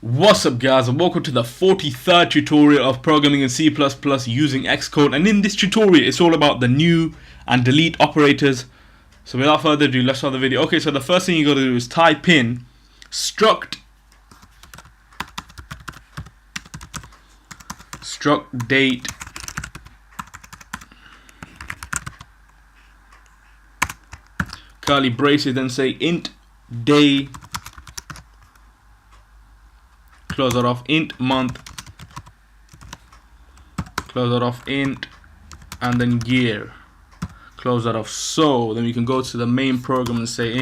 What's up guys, and welcome to the 43rd tutorial of programming in C++ using Xcode. And in this tutorial it's all about the new and delete operators. So without further ado, let's start the video. Okay, so the first thing you gotta do is type in struct date curly braces, then say int day, close it off, int month, close it off, int, and then year, close that off. So then we can go to the main program and say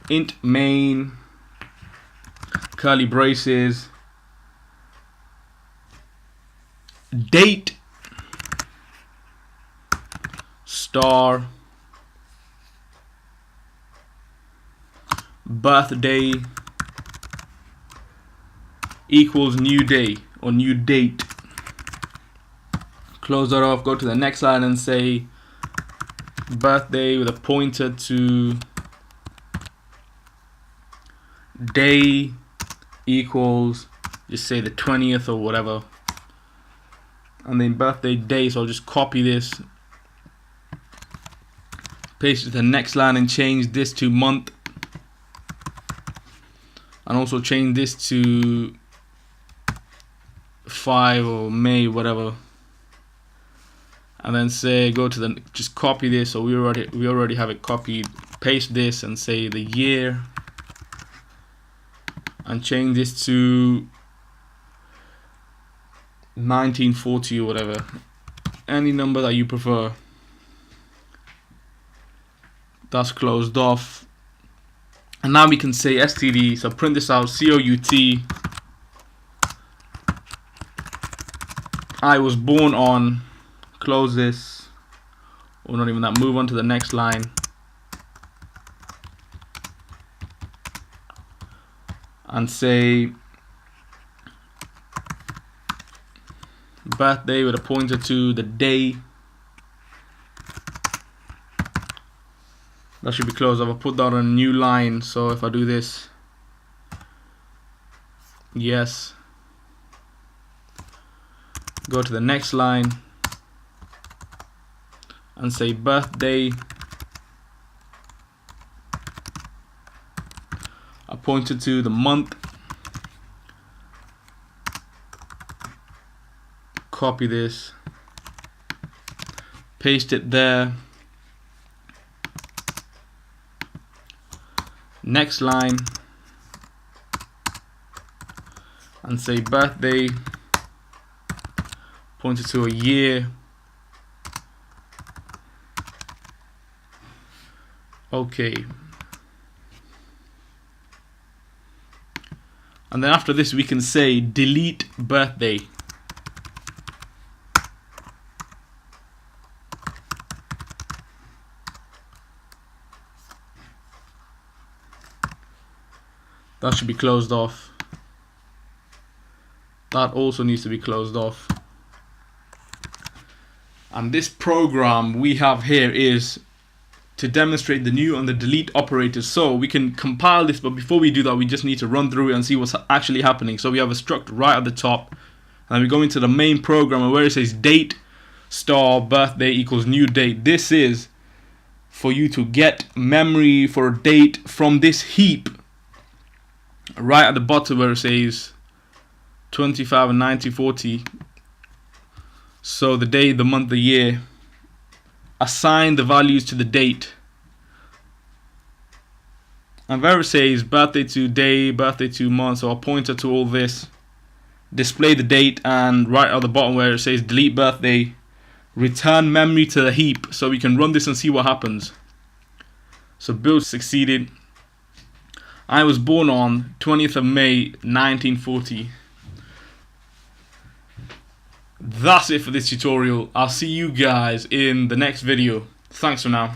int main, curly braces, date star birthday equals new day or new date. Close that off, go to the next line and say birthday with a pointer to day equals, just say the 20th or whatever, and then birthday day. So I'll just copy this, paste it to the next line and change this to month, and also change this to 5 or May, whatever, and then say go to the, just copy this, so we already have it copied, paste this and say the year and change this to 1940 or whatever, any number that you prefer. That's closed off, and now we can say std, so print this out, COUT, I was born on, close this, or not even that, move on to the next line, and say birthday with a pointer to the day. That should be closed off. I'll put that on a new line, so if I do this, yes, go to the next line and say birthday, I pointed to the month, copy this, paste it there, next line, and say birthday, pointed to a year, okay, and then after this we can say delete birthday. That should be closed off. That also needs to be closed off. And this program we have here is to demonstrate the new and the delete operators. So we can compile this, but before we do that we just need to run through it and see what's actually happening. So we have a struct right at the top, and then we go into the main program, and where it says date star birthday equals new date, this is for you to get memory for a date from this heap right at the bottom where it says 25 and 1940. So the day, the month, the year, assign the values to the date, and where it says birthday to day, birthday to month, so I'll pointer to all this, display the date, and right at the bottom where it says delete birthday, return memory to the heap. So we can run this and see what happens. So build succeeded. I was born on 20th of May 1940. That's it for this tutorial. I'll see you guys in the next video. Thanks for now.